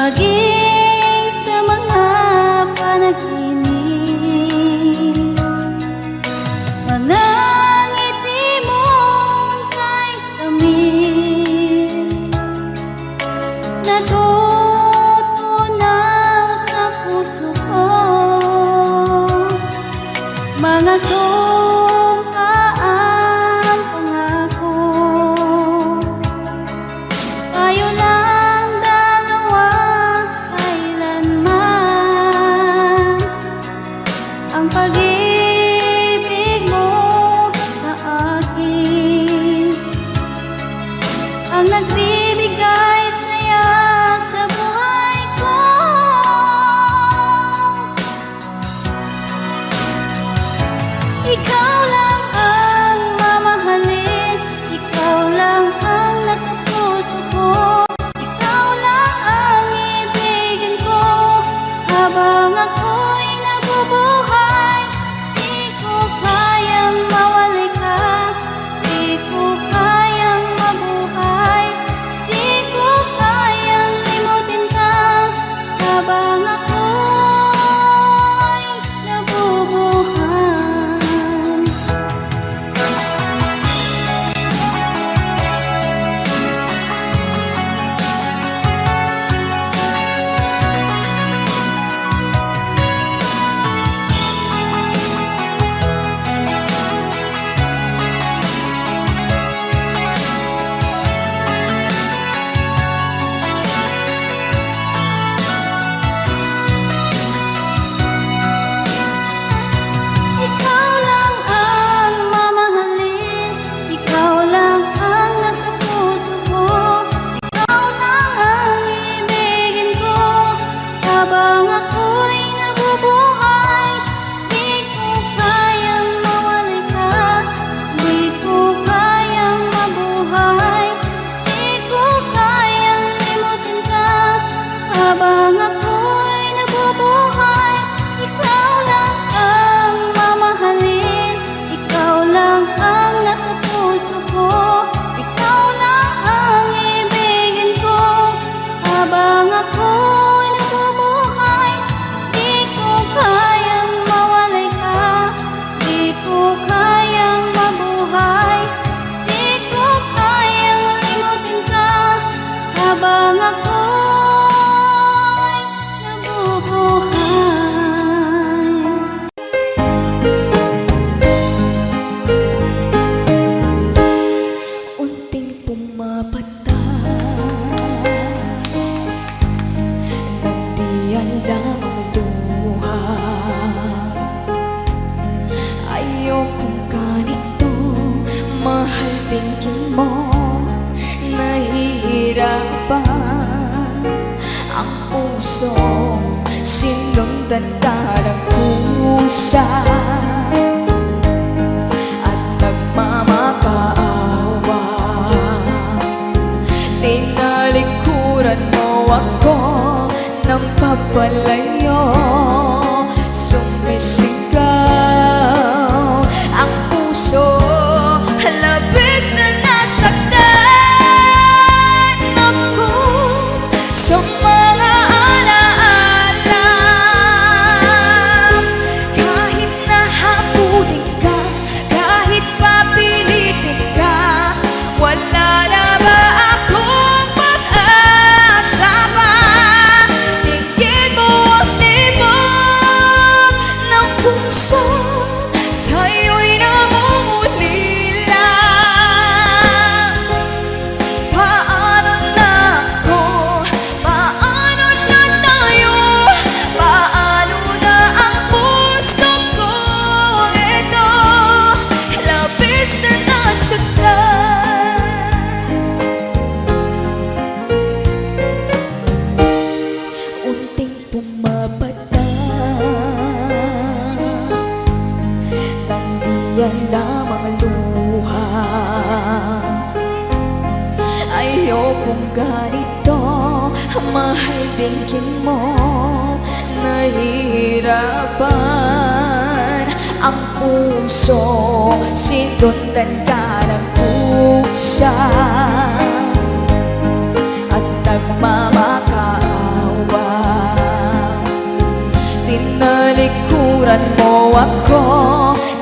maging sa mga panaginip. Mga ngiti mong kay tamis, natutunaw sa puso ko. Mga sumpaang pangako, tayo lang dalawa kailanman. Ang pag-ibig mo sa akin ang nagbibigay saya sa buhay ko. Ikaw lang ang mamahalin, ikaw lang ang nasa puso ko. Ikaw lang ang ibigin ko habang ako'y nabubuhay. Di ko kayang mawalay ka, di ko kayang mabuhay, di ko kayang limutin ka habang ako'y nabubuhay. Ikaw lang ang mamahalin, ikaw lang ang nasa puso ko. Ikaw lang ang ibigin ko habang ako'y nabubuhay. Di ko kayang mawalay ka, di ko kayang mabuhay, di ko kayang limutin ka habang ako'y nabubuhay. Ikaw lang ang mamahalin, ikaw lang ang nasa puso ko. Ikaw lang ang ibigin ko habang ako'y nabubuhay. Di ko kayang mawalay ka, di ko kayang mabuhay, di ko kayang limutin ka habang ako'y nabubuhay. Unting pumapata, nandiyan lang ang luha. Ayokong ganito, mahal tingin mo. Nahihirapan ang puso, sinundan ka ng kusa at nagmamakaawa. Tinalikuran mo ako ng papalayo, sumisigaw ang puso, labis na nasaktan ako sa mga alaala. Kahit nahabulin ka, kahit papilitin ka, wala na ba akong pag-asa pa? Tingin mo ang libog ng puso, sa'yo'y namumulila. Paano na ako? Paano na tayo? Paano na ang puso ko? Ito, labis na nasaktan. Unting pumapata, nandiyan lamang ang luha. Ayokong ganito, mahal tingin mo. Nahihirapan ang puso, sinundan ka ng kusa at nagmamakaawa. Tinulturan mo ako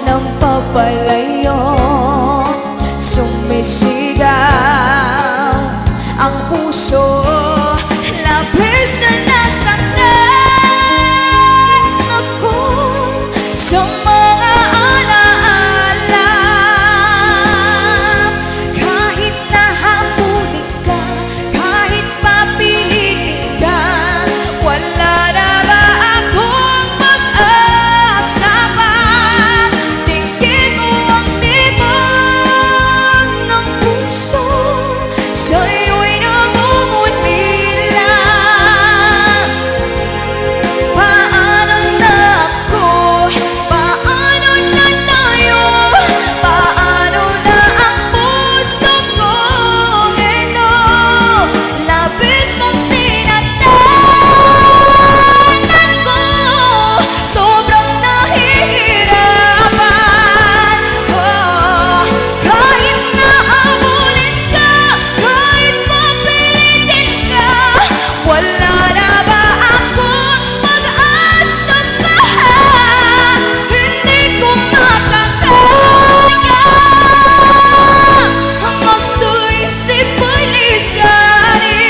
ng papalayo, sumisigaw ang puso, labis na nasaktan ako sa mga alaala. Kahit nahabulin ka, kahit papilitin ka, wala na ba akong pag-asa pa? Tingin mo ang tibok ng puso, sa'yo'y namumulila. Paano na ako? Paano na tayo? Paano na ang puso kong ito? Labis mong sinatan ako, sobrang nahihirapan. Kahit nahabulin ka, kahit papilitin ka, wala na ba akong pag-asa pa? Hindi ko makakaya ang masisip mo'y lisanin.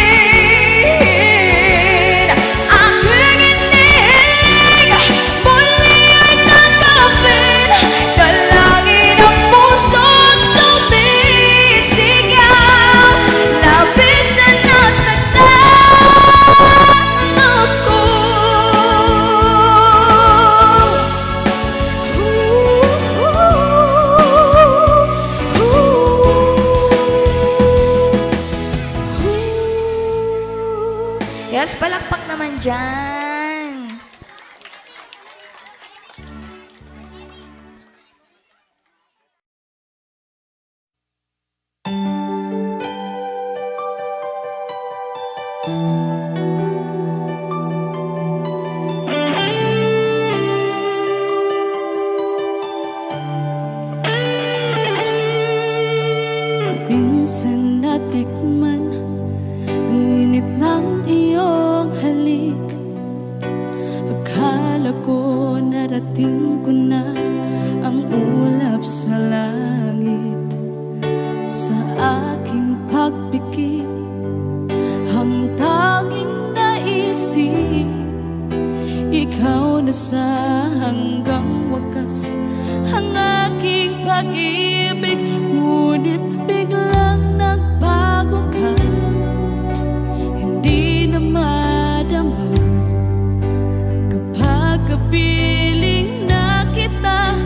Aking inig, muli ay tanggapin, dalangin ang puso't sumisigaw. Labis na nasaktan ako. Yes, palakpak naman dyan. Minsan natikman ang init ng iyong halik. Akala ko narating ko na ang ulap sa langit. Sa aking pagpikit, ang tanging naisip, ikaw na sa hanggang wakas ang aking pag-ibig. Ngunit biglang nagbago ka, hindi na madama kapag kapiling na kita,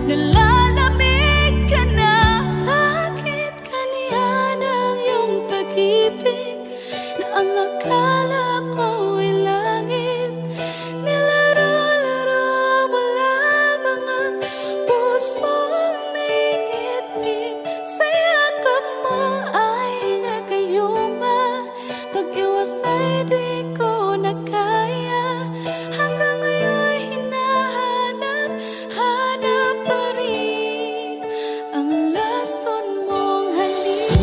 nalalamig ka na. Bakit kaniyan ang iyong pag-ibig na ang akala ko ay langit? Nilaro-laro mo lamang ang pusong naiitig. Sa yakap mo ay nagayuma, pag-iwas ay di ko na kaya. Hanggang ngayon hinahanap-hanap pa rin ang lason mong halik.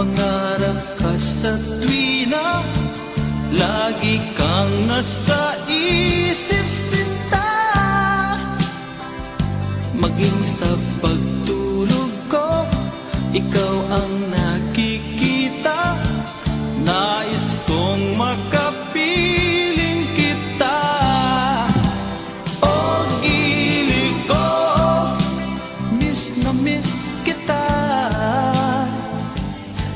pangarap ka sa tuwina, lagi kang nasa isip sinta. Maging sa pagtulog ko, ikaw ang nakikita. Nais kong makapiling kita. O gili ko, miss na miss kita.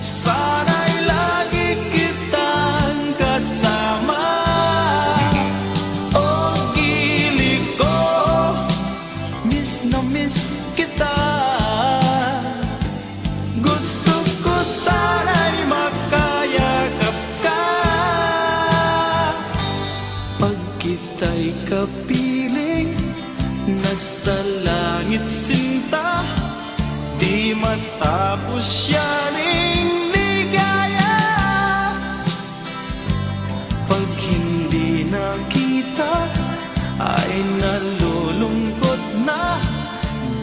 Sana'y lagi kitang kasama. O gili ko, miss na miss kita. Gusto ko sana'y makayakap ka. Pag kita'y kapiling, nasa langit sinta, di matapos yaning ligaya. Pag hindi nakita, ay nalulungkot na.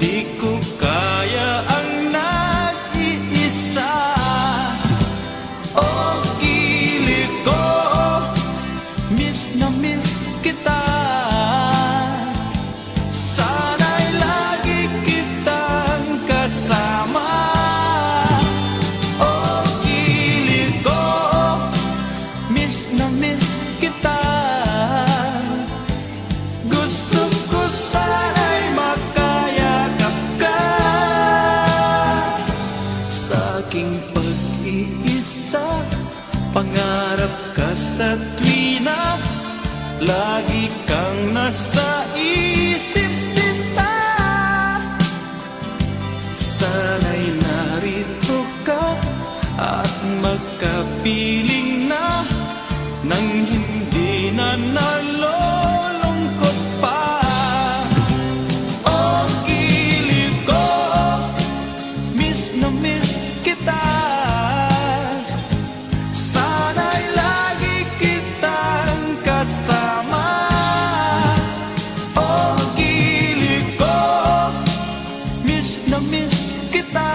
Di ko kaya ang nag-iisa. O gili ko, miss na miss kita. Sana'y lagi kitang kasama. O gili ko, miss na miss kita. Gusto ko sana'y makayakap ka. Sa aking pag-iisa, pangarap ka sa tuwina, lagi kang nasa isip sinta. Sana'y narito ka at magkapiling na, nang hindi na nalulungkot pa. O gili ko, miss na miss kita. Sana'y lagi kitang kasama. O gili ko, miss na miss kita.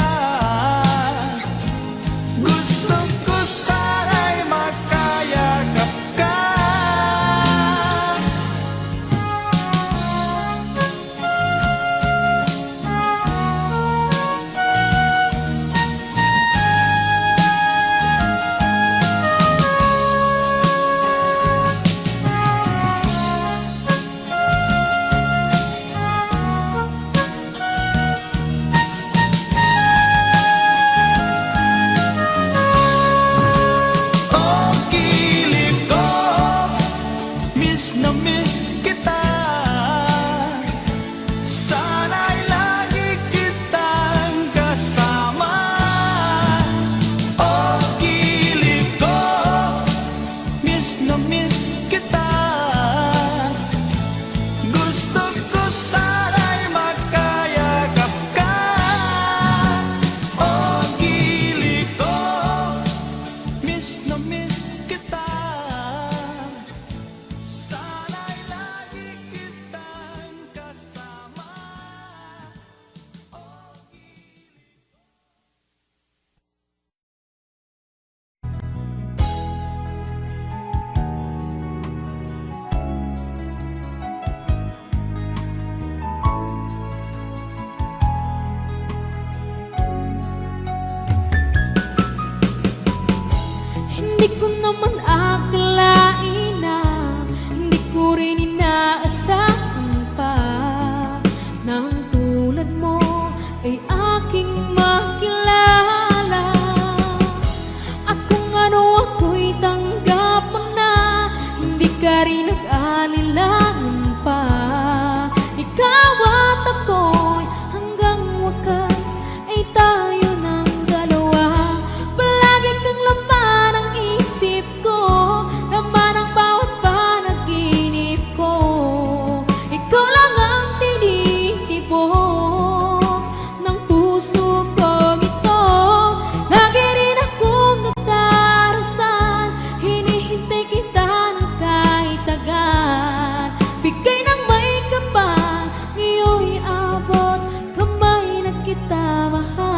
Gusto ko sana'y makayakap ka. O gili ko, miss na miss kita. Sana'y lagi kitang kasama. O gili ko, miss na miss kita. Gusto ko sana'y makayakap ka. O gili ko, miss na miss kita. Sana'y lagi kitang kasama. Hindi ko naman akalain na hindi ko rin inaasahan pa na ang tulad mo ay aking makilala. At kung ano ako'y tanggap mo na, hindi ka rin nag-alilangan pa. Ikaw at ako'y hanggang wakas ay tayo ng dalawa. Palagi kang laman ng isip ko, laman ng bawat panaginip ko. Ikaw lang ang tinitibok ng puso kong ito. Lagi rin akong nagdarasal, hinihintay kita ng kahit agad. Bigay ng may kapal, ngayon'y abot kamay na kita mahal.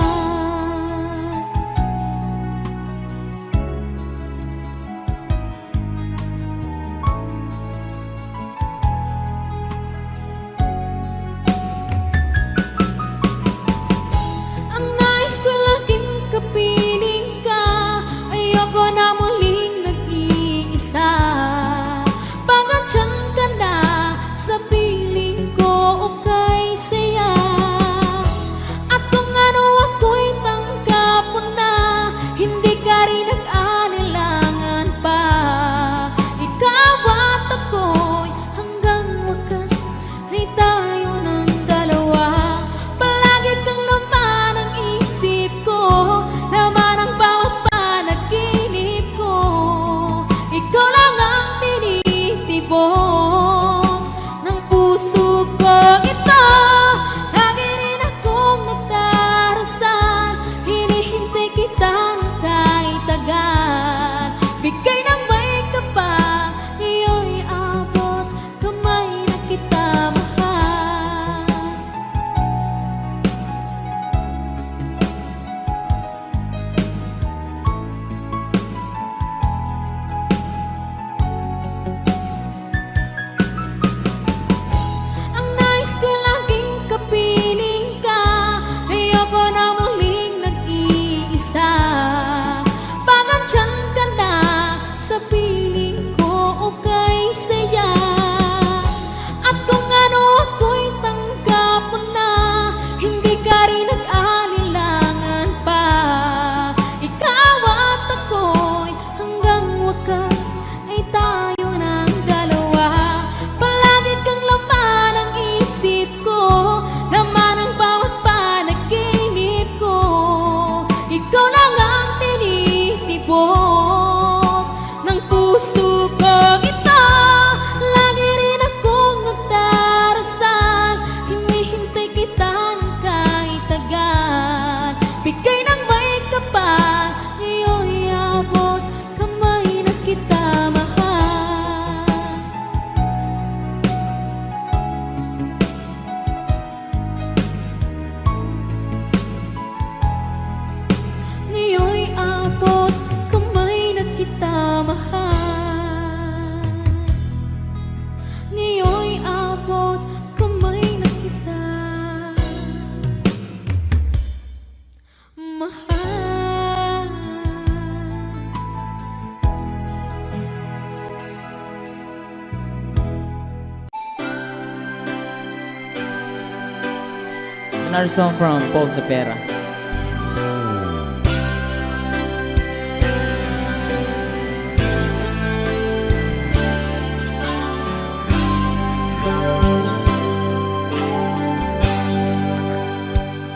Another song from Paul Sapera.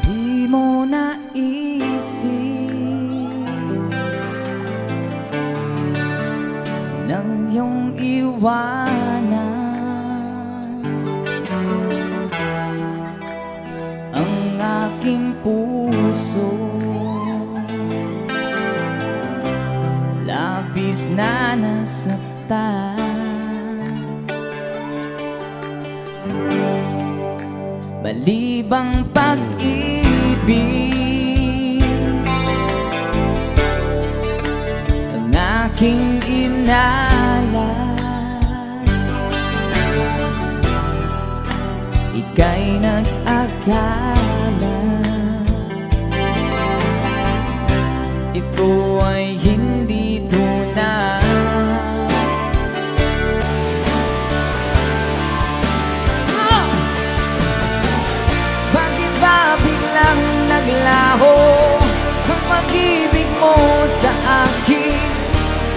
Di mo naisip nang iyong iwanan ang aking puso, labis na nasaktan. Balibang pag-ibig ang aking inalat, ika'y nag-akala ito ay hindi tunay. Bakit ba biglang naglaho ang pag-ibig mo sa akin?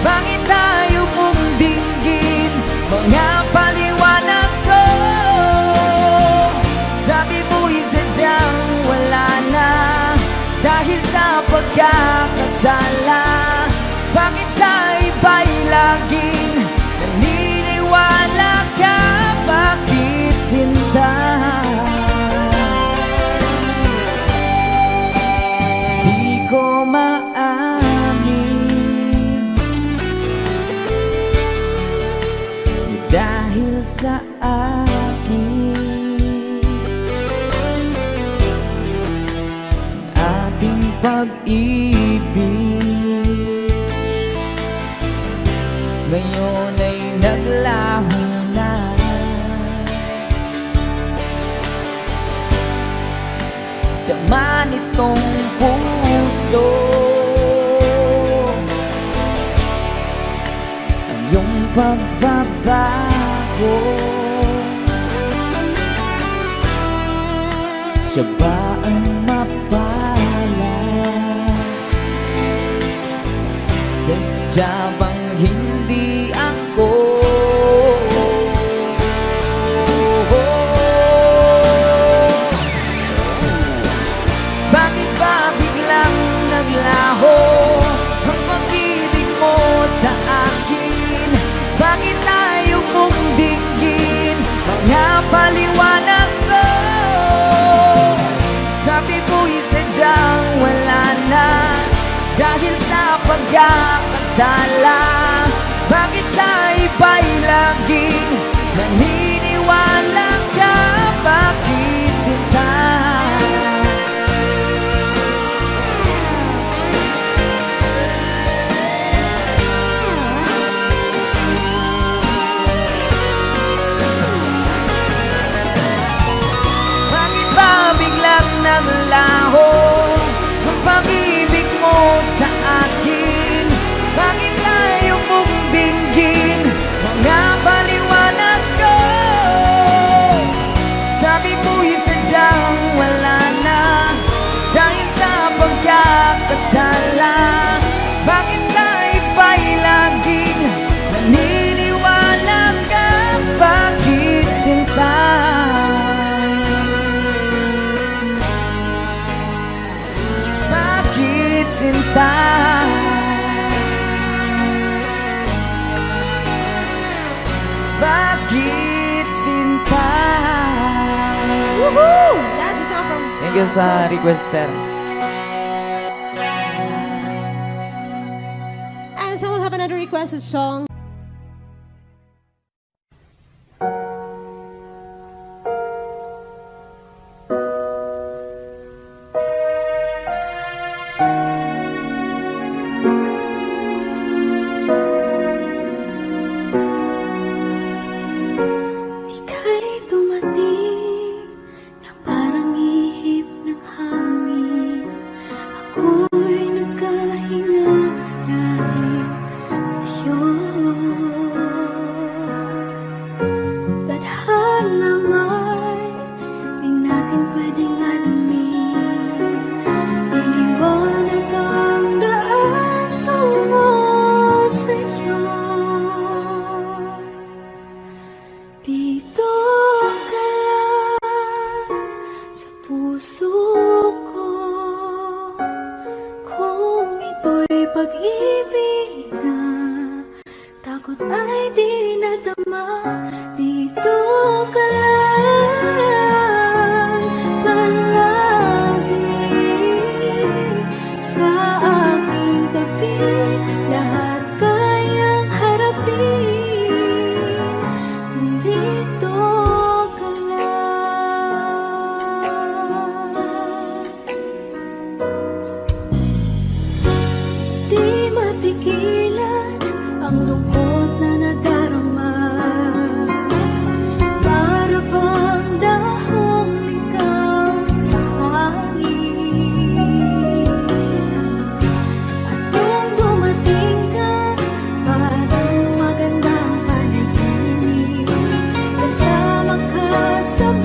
Bakit tayo mong dinggin mga paliwanag ko? Sabi mo'y sadyang wala na dahil sa pagkakasala. Bakit sa iba'y laging naniniwala ka? Bakit sinta? Di ko maamin dahil sa akin ating pag-ibig ngayon ay naglaho na. Tama nitong puso ang iyong pagbabago. Siya ba ang mapala? Sadya bang hindi ako? Bakit ba biglang naglaho ang pag-ibig mo sa akin? Bakit tayo mong dinggin mga paliwanag ko? Sabi mo'y sadyang wala na dahil sa pagkakasala. Bakit sa iba'y laging naniniwala ka? Bakit sinta? Bakit ba biglang naglaho ang pag-ibig mo sa akin? Bakit tayo mong dinggin mga paliwanag ko? Sabi mo'y sadyang wala na dahil sa pagkakasala. Bakit sa iba'y laging naniniwala ka? Bakit sinta? Bakit sinta? Bakit sinta? Woohoo! That's a song from... Thank you sa request, sir. And someone have another requested song. Ika'y dumating na parang ihip ng hangin. Ako'y nagkahinga dahil sa'yo.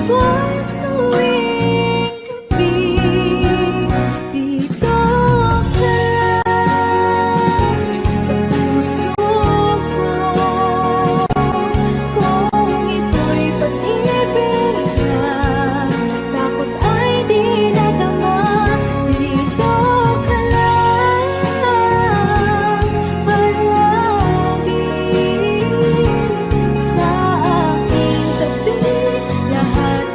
ako'y tuwing gabi. Dito ka lang sa puso ko. Kung ito'y pag-ibig na, takot ay di nadama. Dito ka lang palagi sa aking tabi. Lahat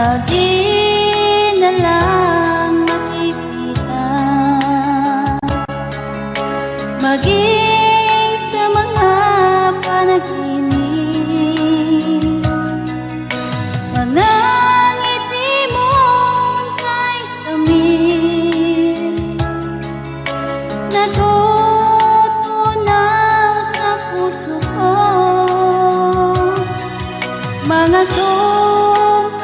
lagi na lang makikita, maging sa mga panaginip. Mga ngiti mong kay tamis, natutunaw sa puso ko. Mga sumpaang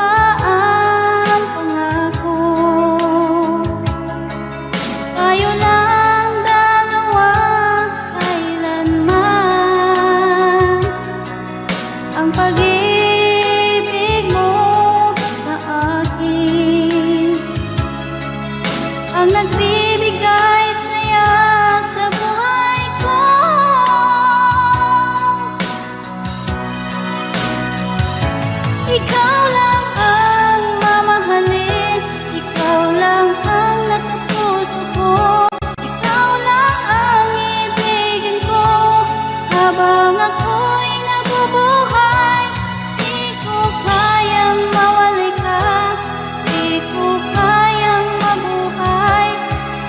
pangako, tayo lang dalawa kailanman. Ang pag-ibig mo sa akin ang nagbibigay saya sa buhay ko. Ikaw lang ang mamahalin, ikaw lang ang nasa puso ko, ikaw lang ang ibigin ko habang ako'y nabubuhay. Di ko kayang mawalay ka, di ko kayang mabuhay,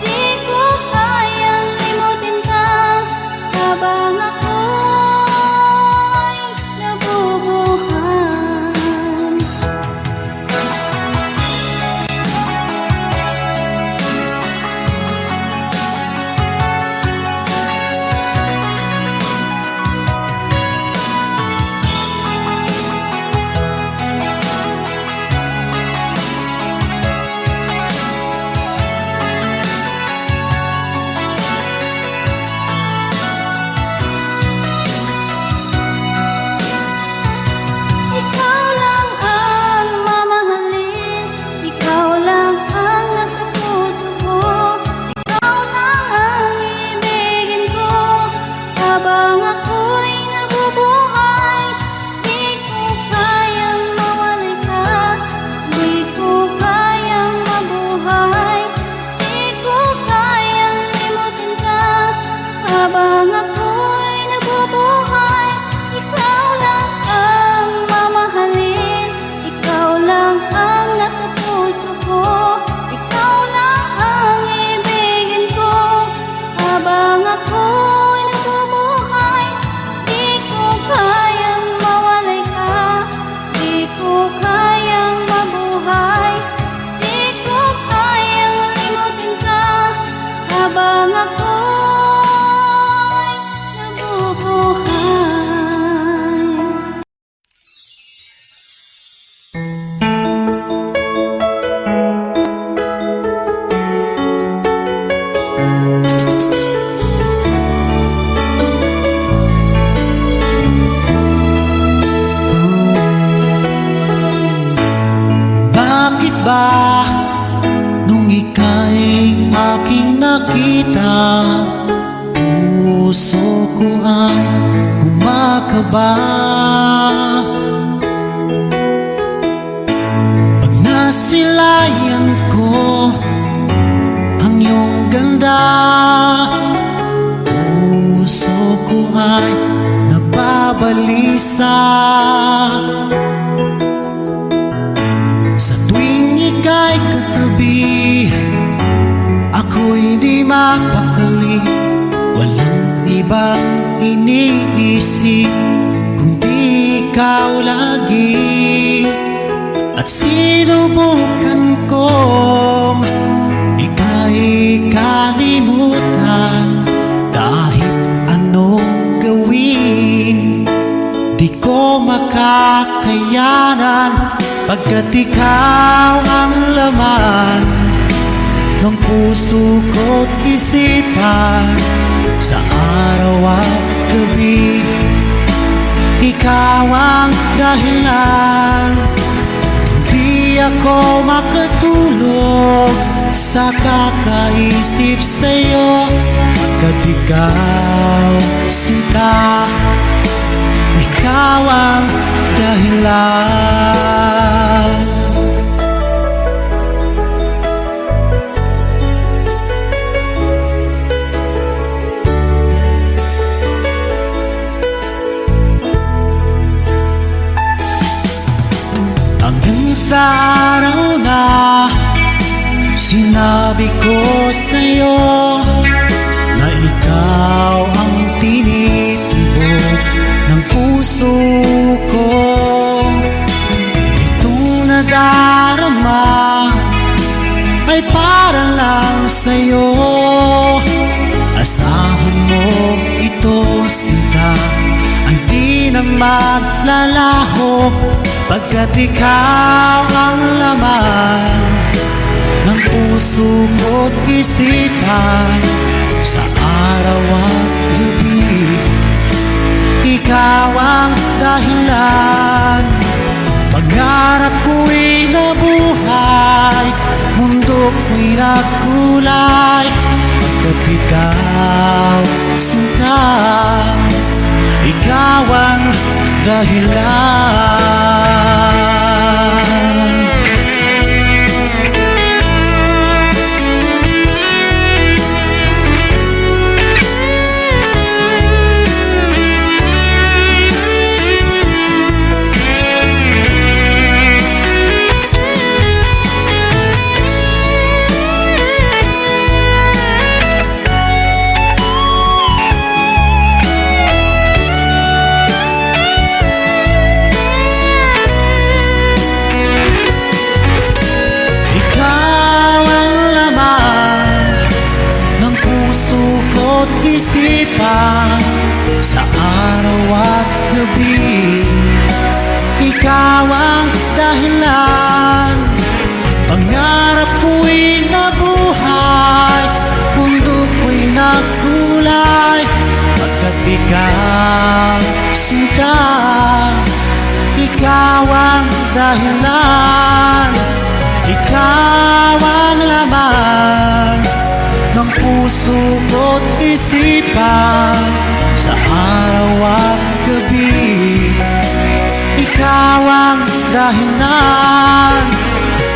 di ko kayang limutin ka habang ako'y nabubuhay. Ikaw lang ang mamahalin, ikaw lang ang nasa puso ko, ikaw lang ang ibigin ko habang ako'y nabubuhay. Di ko kayang mawalay ka, di ko kayang mabuhay, di ko kayang limutin ka habang ako'y nabubuhay. Ikaw lang ang mamahalin, ikaw lang ang nasa puso ko, ikaw lang ang ibigin ko habang ako'y nabubuhay. Di ko kayang mawalay ka, di ko kayang mabuhay, di ko kayang limutin ka habang ako'y nabubuhay. Bakit ba nung ika'y aking nakita, puso ko ay kumakaba? Pag nasilayan ko ang iyong ganda, puso ko ay nababalisa. Sa tuwing ika'y katabi, ako'y di mapakali, walang ibang iniisip kundi ikaw lagi. At sinubukan kong ika'y kalimutan, kahit anong gawin di ko makakayanan, pagkat ikaw ang laman ng puso ko't isipan. Sa araw at gabi, ikaw ang dahilan. Di ako makatulog sa kakaisip sa'yo, pagkat ikaw, sinta, ikaw ang dahilan. Hanggang sa Sinabi ko sa'yo na ikaw ang tinitibok ng puso ko. Itong nadarama ay para lang sa'yo. Asahan mo ito, sinta, ay di na maglalaho, pagkat ikaw ang laman ng puso ko't isipan sa araw at gabi. Ikaw ang dahilan, pangarap ko'y nabuhay, mundo ko'y nagkulay, pagkat ikaw, sinta, ikaw ang dahilan. Isipan sa araw at gabi. Ikaw ang dahilan, pangarap ko'y nabuhay, mundo ko'y nagkulay, pagkat ikaw, sinta, ikaw ang dahilan. Ikaw ang laman ng puso ko't isipan sa araw at gabi. Ikaw ang dahilan,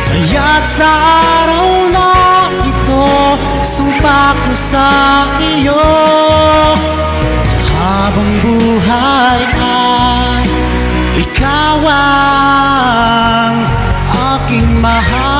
kaya't sa araw na ito, sumpa ko sa iyo, habang buhay ay ikaw ang aking mahal.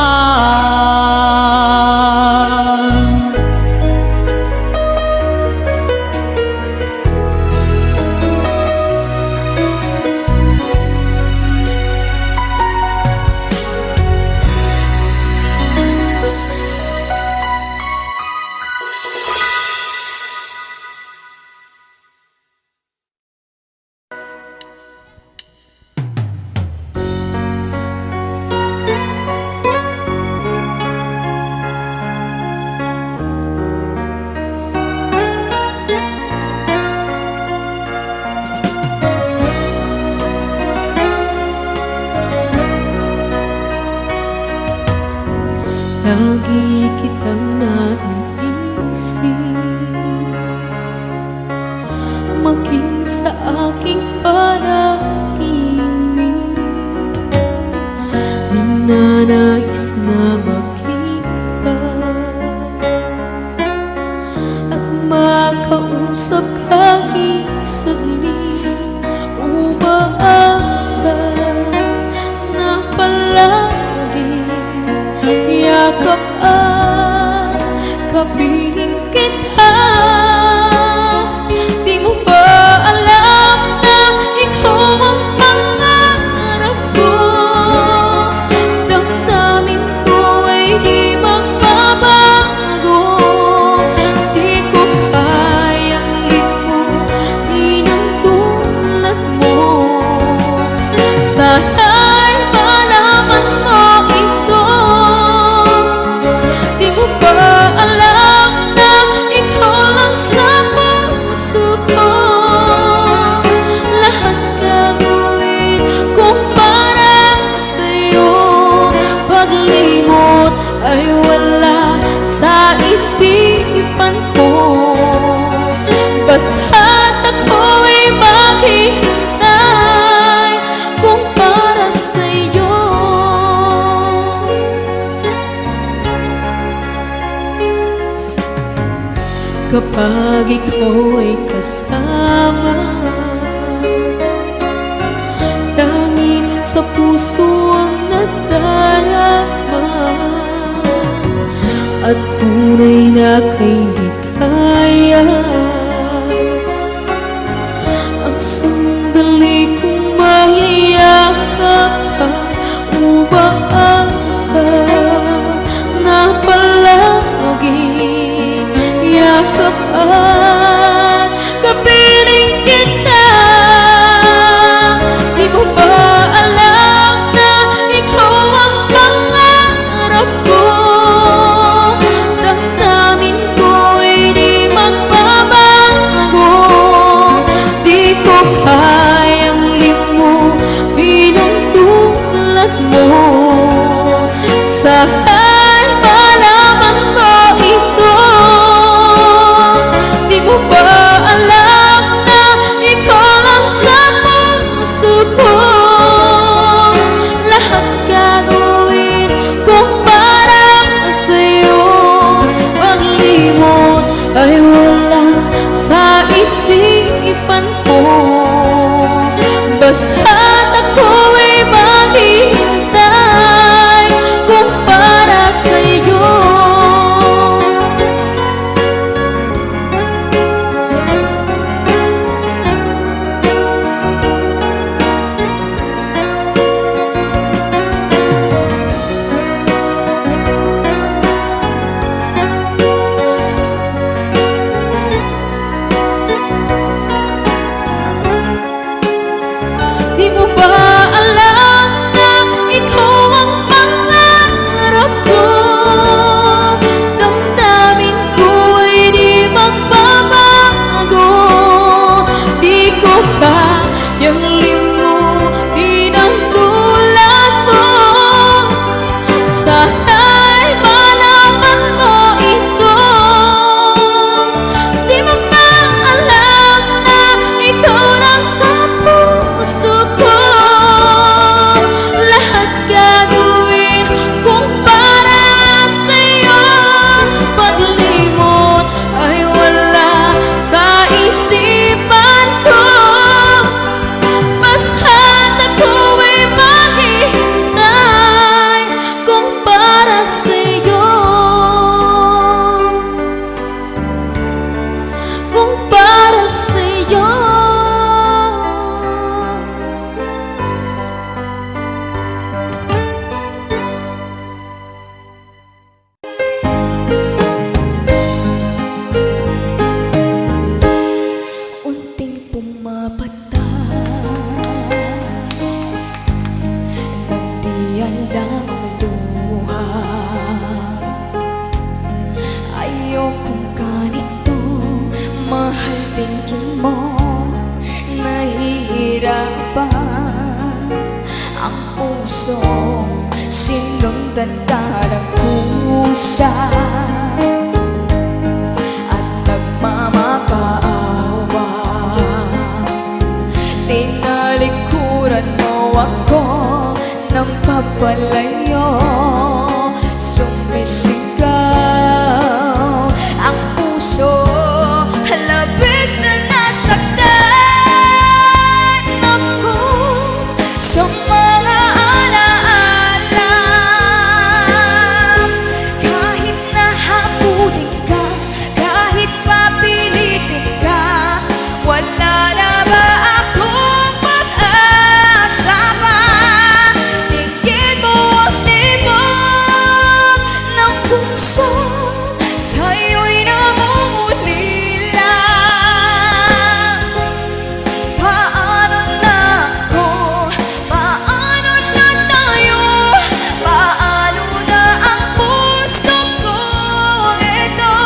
Lagi kitang naiisip, maging sa aking panaginip. Ninanais na makita at makausap kahit saglit. Umaasa na palagi yakap at kapiling kita. Di mo ba alam na ikaw ang pangarap ko? Damdamin ko ay di magbabago. Di ko kayang limutin ang tulad mo. Sana'y malaman mo ito. Di mo ba alam na ikaw lang sa puso ko? Lahat gagawin ko para sa'yo. Paglimot ay wala sa isipan ko. Basta't ako'y maghihintay kung para sa'yo. Kapag ikaw ay kasama, tanging sa puso ang nadarama. at tunay na kay ligaya. Ang sandali kong mayayakap umaasa na palagi yakap at kapiling kita. Di mo ba alam na ikaw ang pangarap ko? Damdamin ko'y di magbabago. Di ko kayang limutin ang tulad mo. Sa'y malaman mo ito. Di mo ba alam na ikaw lang sa puso ko? Lahat gagawin kung para sa'yo. Paglimot ay wala sa isipan ko. Basta't ako'y maghihintay kung para sa'yo. Di mo ba alam na ikaw ang pangarap ko? Damdamin ko'y di magbabago. Di ko kayang limutin ang tulad mo. Sana'y malaman mo ito. Di mo ba alam na ikaw lang sa puso ko? Lahat gagawin kung para sa'yo. Paglimot ay wala sa isipan ko. Basta't ako'y maghihintay kung para sa'yo. Kung para sa'yo. Unting pumapata nang di alam ang luha. Ayokong ganito, mahal tingin mo. Nahihirapan ang puso, sinundan ka ng kusa at nagmamakaawa. Tinalikuran mo ako ng papalayo. Sumisigaw ang puso, labis na nasaktan ako sa mga alaala. Kahit nahabulin ka, kahit papilitin ka, wala na ba akong pag-asa pa? Tingin mo ang libog ng puso, sa'yo'y namumulila. Paano na ako? Paano na tayo? Paano na ang puso ko? Ito,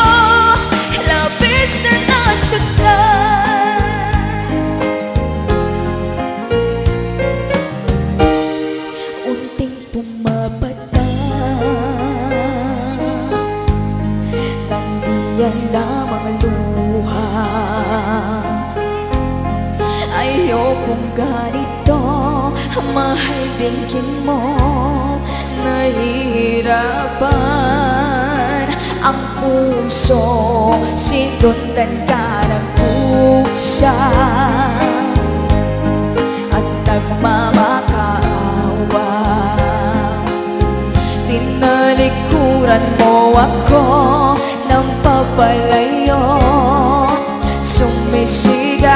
labis na nasaktan. Unting pumapata nang di alam ang luha. Ayokong ganito, mahal tingin mo. Nahihirapan ang puso, sinundan ka ng kusa at nagmamakaawa. Tinalikuran mo ako ng papalayo. Sumisigaw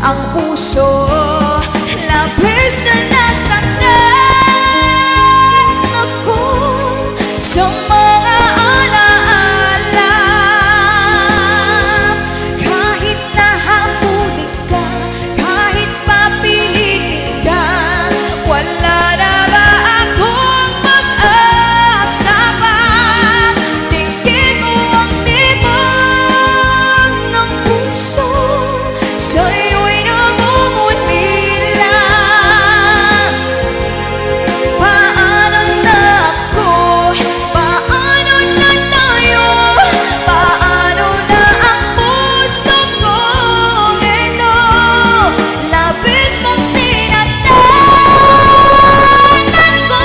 ang puso, labis na nasaktan ako sa mga alaala. Kahit nahabulin ka, kahit papilitin ka, wala na ba akong pag-asa pa? Tingin mo ang tibok ng puso, sa'yo'y namumulila. Paano na ako? Paano na tayo? Paano na ang puso kong ito? Labis mong sinaktan ako,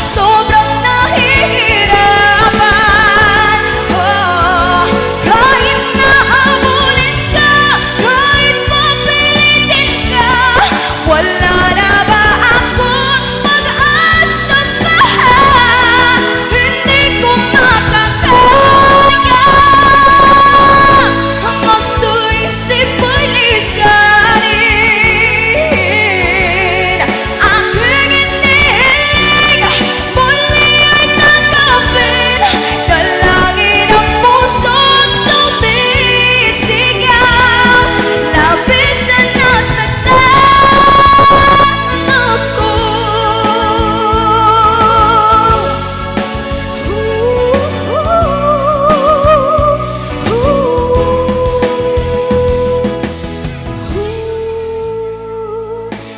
sobrang nahihirapan. Oh, kahit nahabulin ka, kahit mapilitin ka, wala na ba akong pag-asa pa? Hindi ko makakaya ang masisip ay lisanin. Aking inig, muli ay tanggapin, dalangin ang puso't sumisigaw. Labis na nasaktan ako.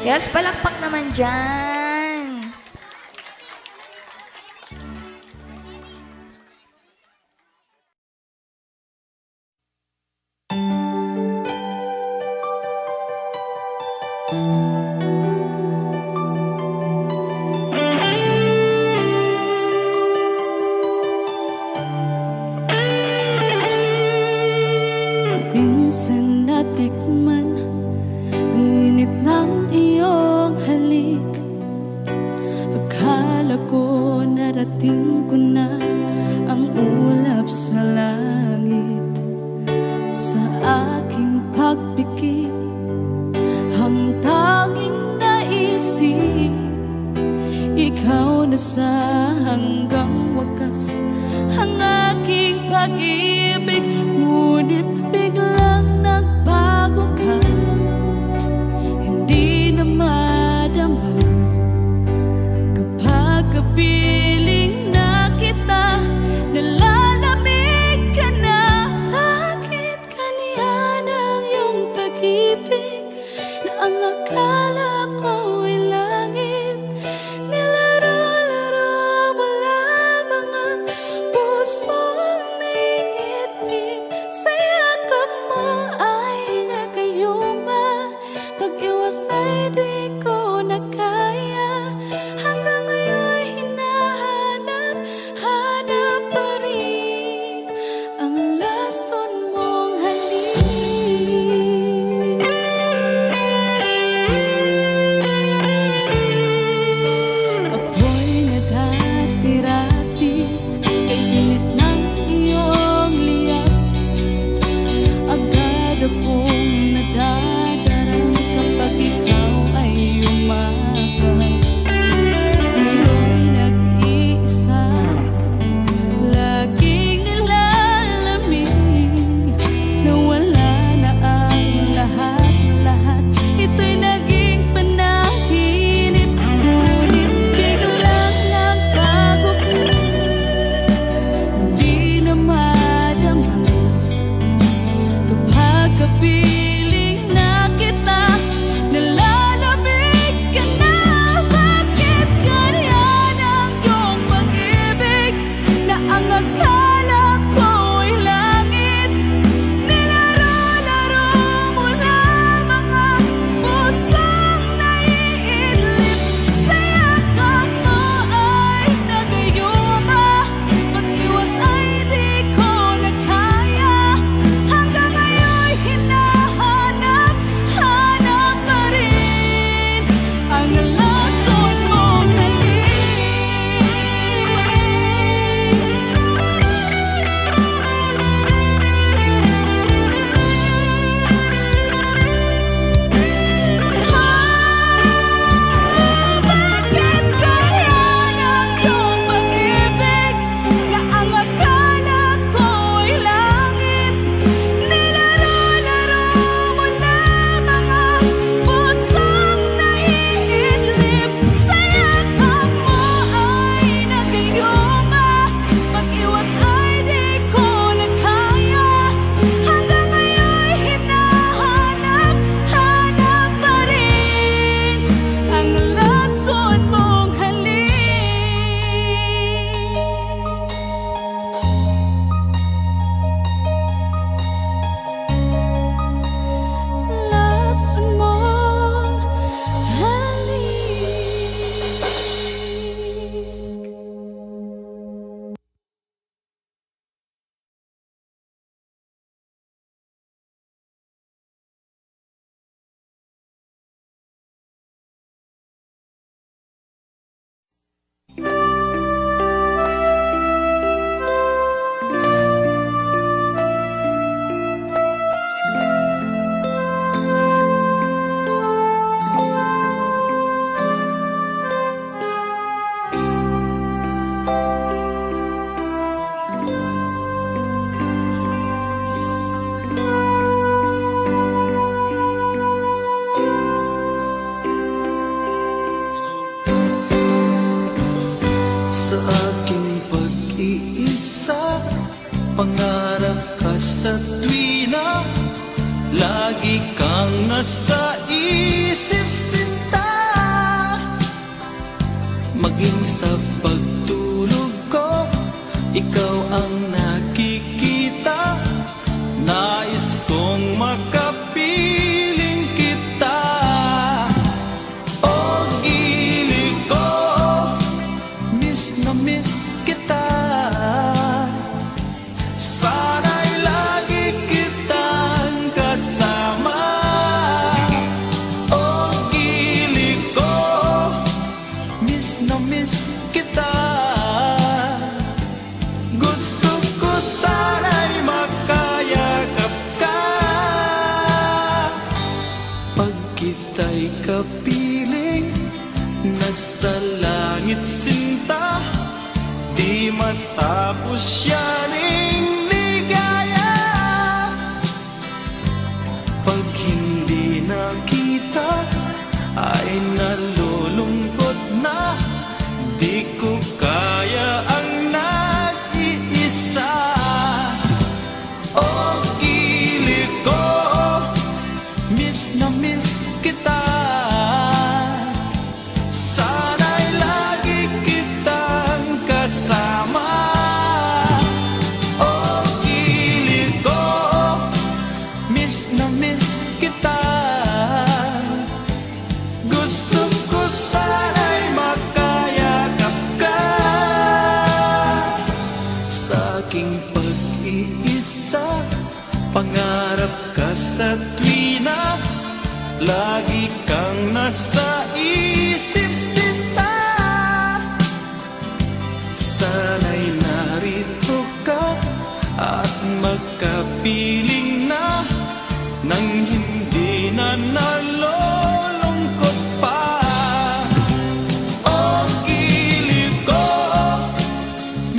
Yes, palakpak naman dyan. Minsan natikman ang init ng iyong halik. Akala ko narating ko na ang ulap sa langit. Sa aking pagpikit, ang tanging naisip, ikaw na sa hanggang wakas ang aking pag-ibig. Ngunit biglang nagbago ka, hindi na madama kapag kapiling na kita, nalalamig ka na. Bakit kaniyan ang iyong pag-ibig na ang akala ko ay langit? Nilaro-laro mo lamang ang pusong niiit-it. Sa yakap mo ay nagayuma, pag-iwas ay di ko na kaya. Hanggang ngayon hinahanap pa rin ang lason mong halik. nag-iisa. Pangarap ka sa tuwina, lagi kang nasa isip, sinta. Maging sa pagtulog ko, ikaw ang nakikita. Nais kong makapiling kita. O gilid ko, miss na miss kita. Sana'y lagi kitang kasama. O gilid ko, miss na miss kita. Gusto ko sana'y makayakap ka. Pag kita'y kapiling, nasa langit sinta. Di matapos yaning ligaya. Pag hindi nakita, ay nalulungkot na. Di ko kaya ang nag-iisa. O gilid ko, miss na miss kita. Sana'y lagi kitang kasama. O gilid ko, miss na miss kita. Gusto ko sana'y makayakap ka. Sa aking pag-iisa, pangarap ka sa tuwina, lagi kang nasa isip, sinta. Sana'y narito ka at magkapiling na, nang hindi na nalulungkot pa. O gilid ko,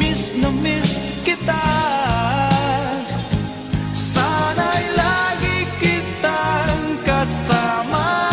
miss na miss kita. Sana'y lagi kitang kasama.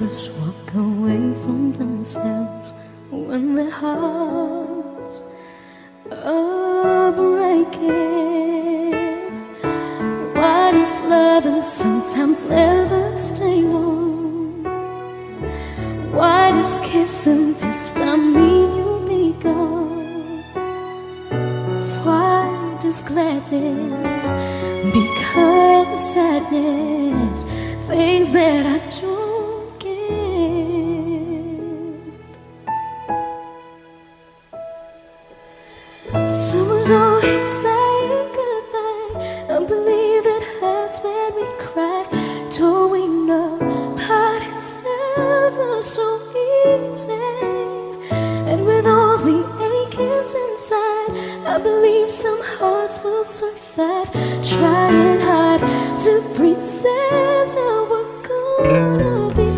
lovers walk away from themselves when their hearts are breaking. What is love and sometimes never stay long? Why does kissing this time mean you'll be gone? Why does gladness become sadness? Things that I don't get. Someone's always saying goodbye. I believe it hurts when we cry. Don't we know parting's never so easy? And with all the achings inside, I believe some hearts will survive. Trying hard to pretend that we're gonna be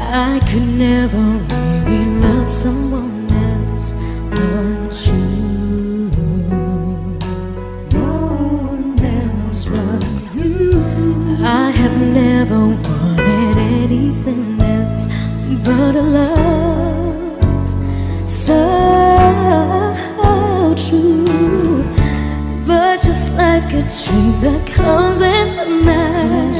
I could never really love someone else but you. No one else but you. I have never wanted anything else but a love so true. But just like a dream that comes in the night,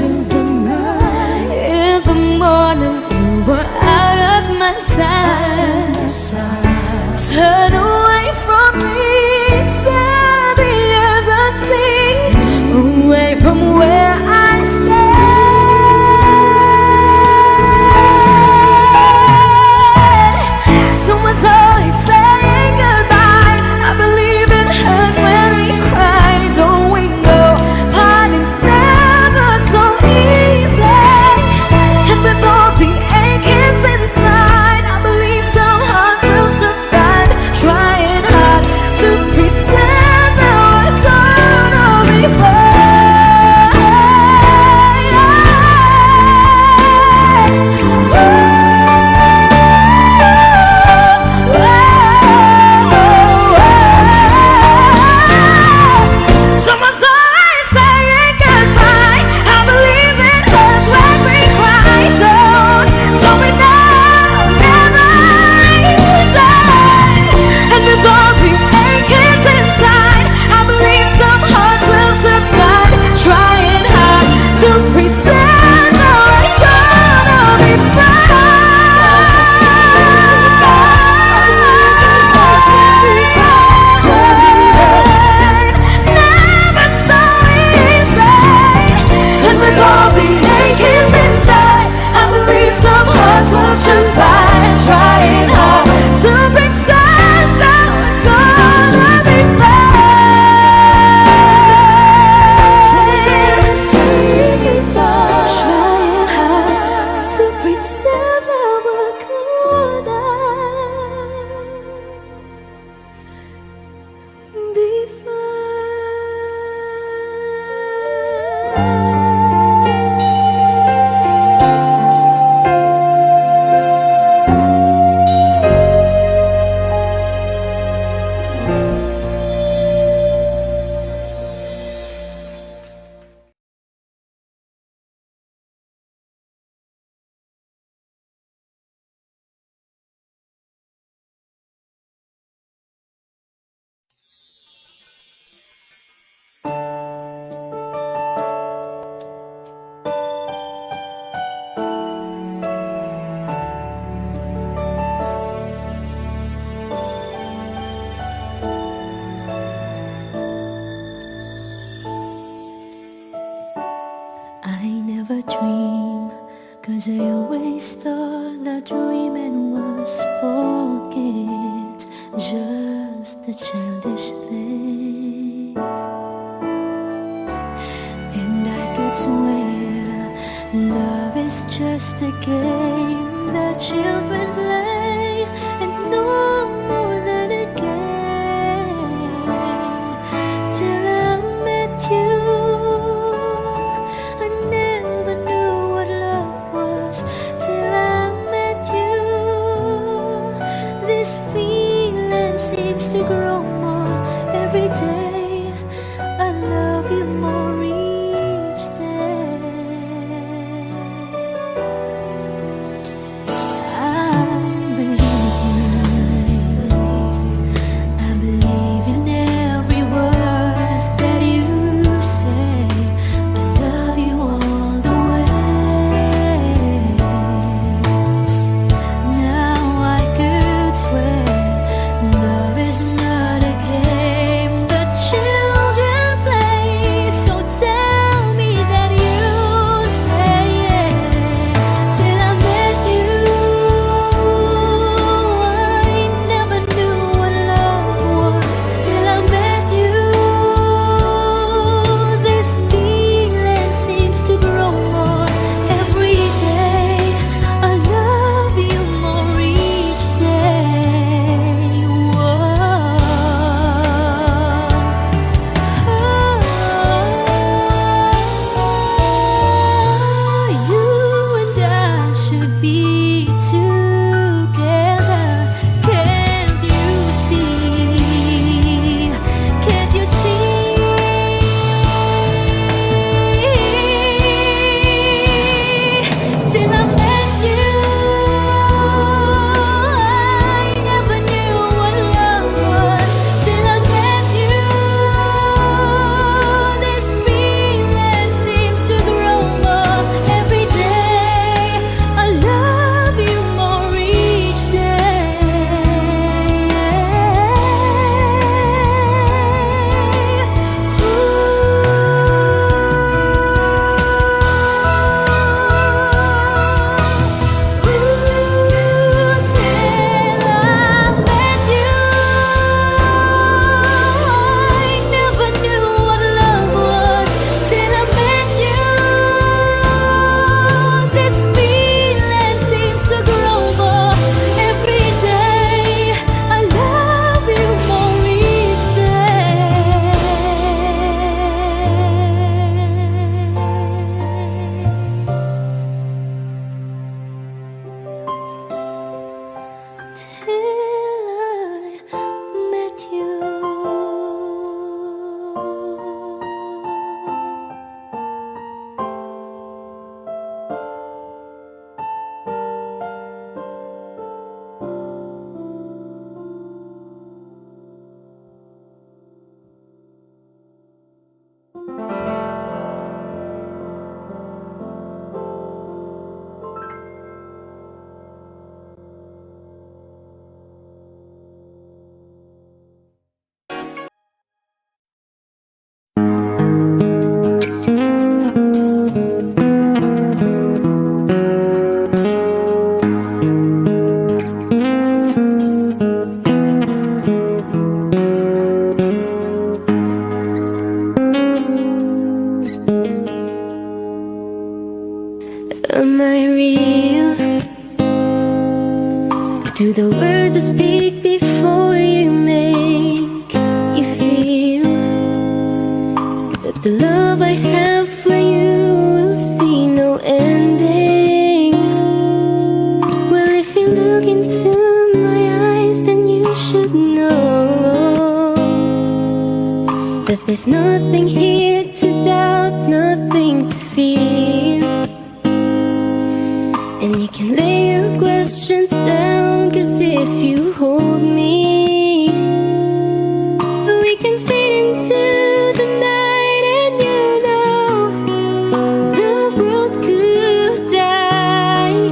in the morning you were out of my sight. Turn away from me, sad the years I see, away from where I stand. Someone's always saying goodbye. I believe it hurts when we cry. Don't we know parting's never so easy? And with all the achings inside, I believe some hearts will survive. Trying hard to pretend that we're gonna be fine. Someone's always saying goodbye. I believe it hurts when we cry. Don't we know never easy? And with all the achings inside, I believe some hearts will survive. Trying hard to pretend that we're gonna be fine. Never so easy. And with all the achings inside, I believe some hearts will survive. Trying hard to pretend that we're gonna be fine. Trying hard to pretend that we're gonna be I never dream, 'cause I always thought that dreaming was forget, just a childish thing. And I could swear love is just a game that children play, and no more than a game. Till I met you, I never knew what love was. Till I met you, this Am I real? Do the words I speak before you make you feel that the love I have for you will see no ending? Well, if you look into my eyes, then you should know that there's nothing here to doubt, nothing to fear. And you can lay your questions down, 'cause if you hold me, we can fade into the night. And you know the world could die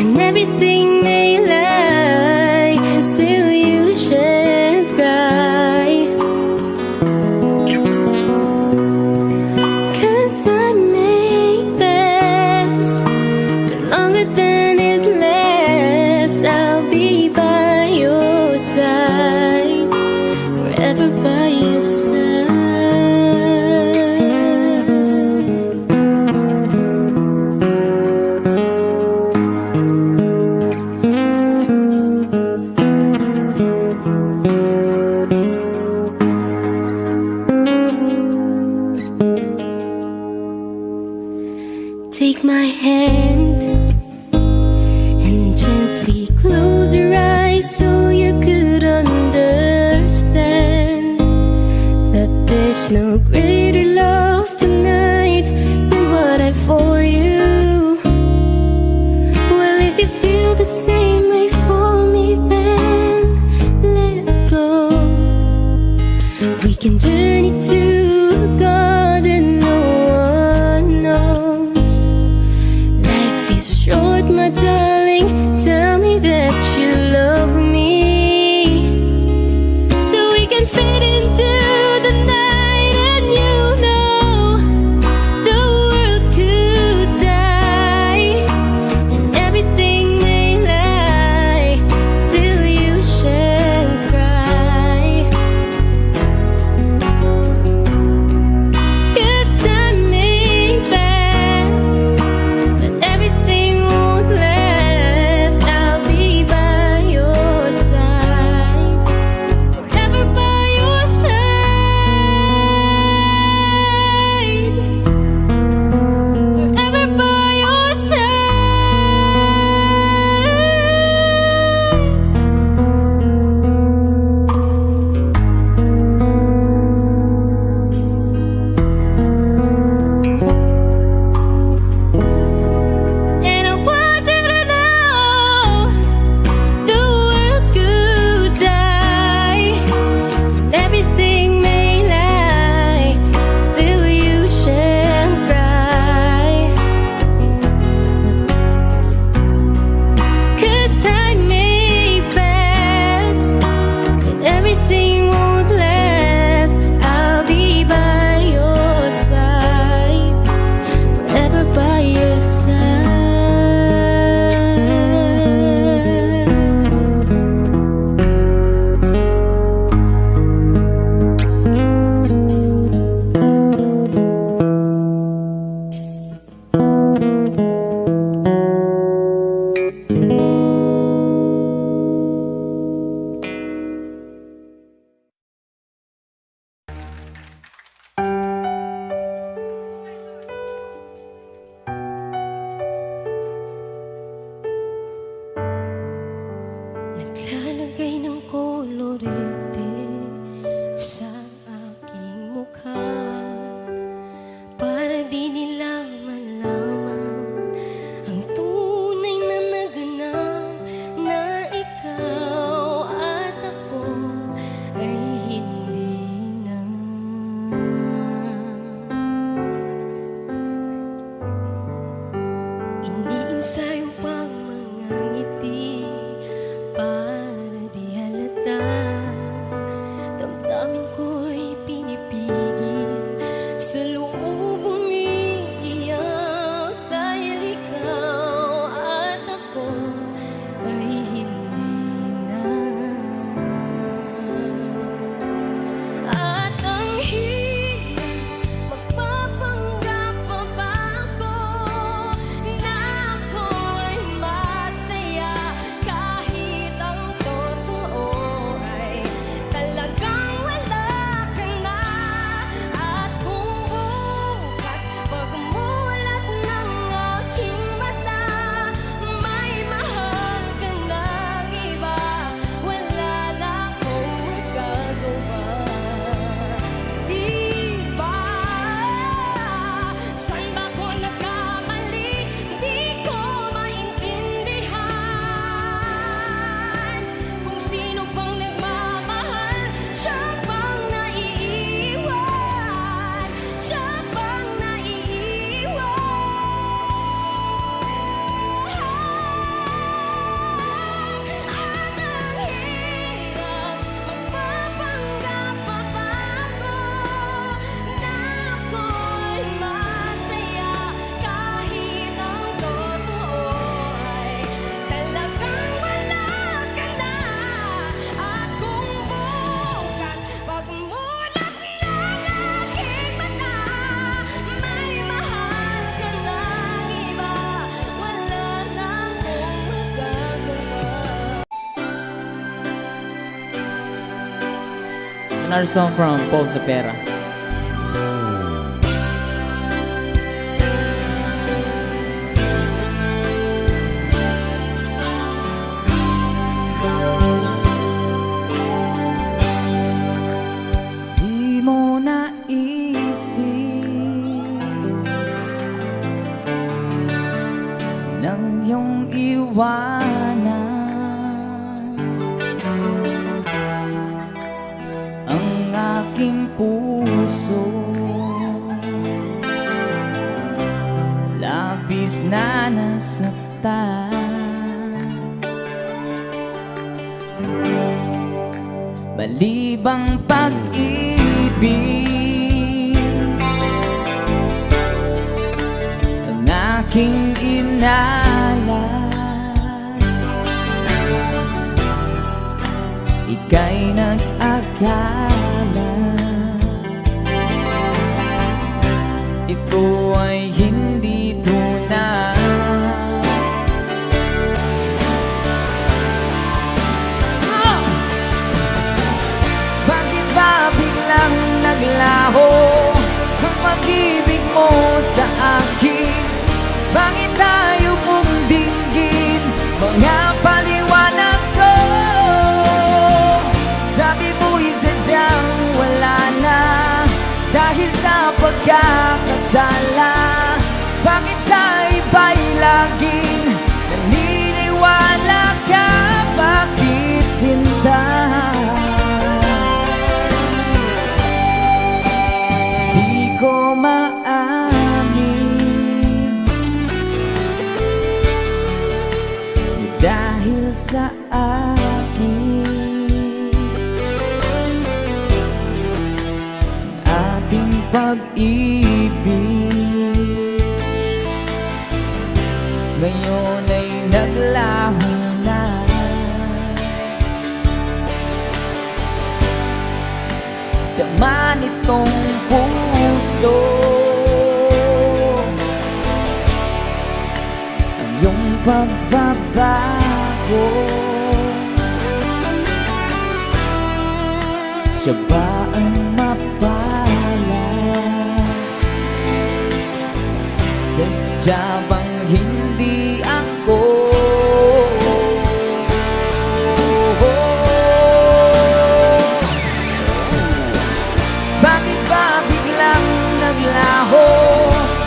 and everything may lie, still you shan't cry. 'Cause time may pass, but longer than it lasts, I'll be by your side, forever by your side. Take my hand and gently close your eyes so you could understand that there's no greater love tonight than what I for you. Well, if you feel the same way for me, then let it go. We can journey to a garden no one knows. Life is short, my darling. Tell me that you love me, so we can fade into the night. And you know the world could die and everything may lie, still you shan't cry. 'Cause time may pass, but everything won't last. I'll be by your side, forever by your side, forever by your side. And I want you to know the world could die, everything may lie, still you shan't cry. 'Cause time may pass, but everything won't last. I'll be by your side, forever by your side. Naglalagay ng kolorete sa aking mukha para di nila malaman ang tunay na naganap, na ikaw at ako ay hindi na. Iniinsayo pang mga ngiti para di halata. Damdamin ko'y pinipigil, sa loob umiiyak, dahil ikaw at ako ay hindi na. At ang hirap, magpapanggap pa ba ako na Another song from Paul Zapera. Di mo naisip nang iyong iwanan ang aking puso, labis na nasaktan. Balibang pag-ibig ang aking inalay, ika'y nag-akala ito ay hindi tunay. Bakit ba biglang naglaho ang pag-ibig mo sa akin? Bakit tayo mong dinggin mga paliwanag ko? Sabi mo'y sadyang wala na dahil sa pagkakasala. Bakit sa iba'y laging naniniwala ka? Bakit sinta? Di ko maamin dahil sa akin ating pag-ibig ngayon ay naglaho na. Dama nitong puso ang iyong pagbabago. Siya ba ang mapala? Sadya bang hindi ako? Bakit ba biglang naglaho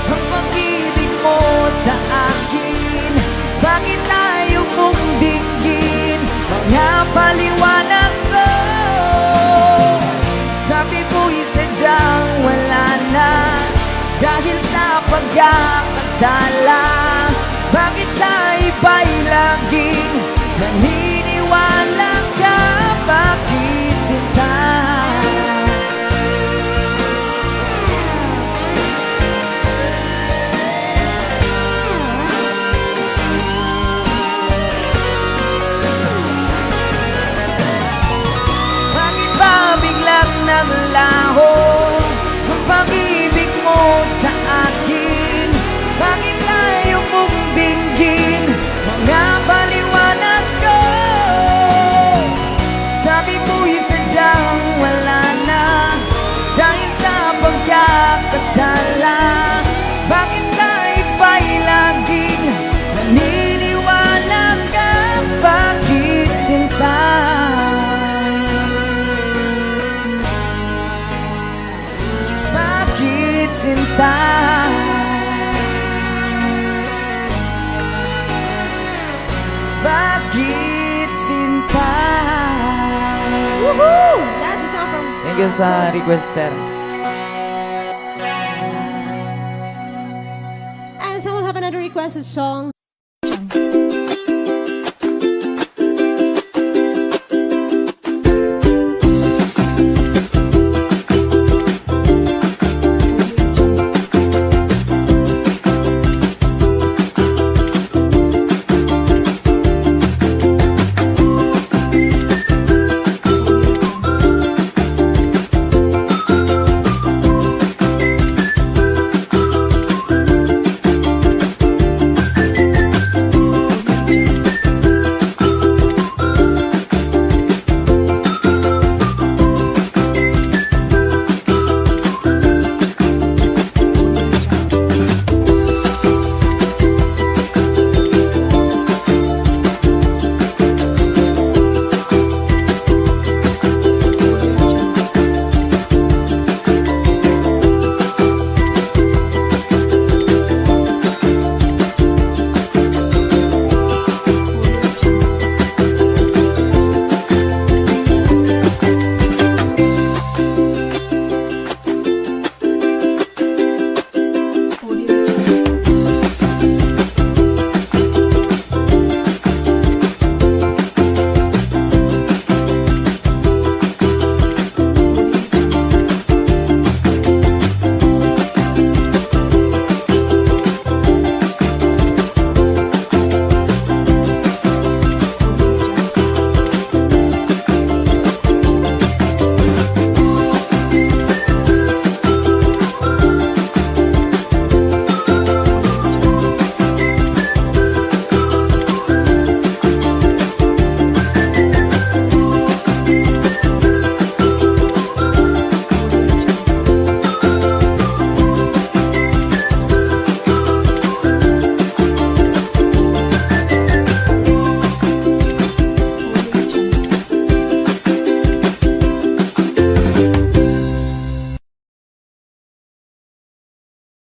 ang pag-ibig mo sa akin? Bakit tayo mong dinggin mga paliwanag ko? Sabi mo'y sadyang wala na dahil sa pagkakasala. Bakit sa iba'y laging naniniwala ka? Bakit sinta? Bakit ba biglang naglaho ang pag-ibig mo sa akin? Bakit tayo mong dinggin mga paliwanag ko? Sabi mo'y sadyang wala na dahil sa pagkakasala. Bakit sa iba'y laging naniniwala ka? Bakit sinta? Bakit sinta? Bakit sinta? Woohoo! That's a song from... Thank you sa request, sir. And someone have another requested song.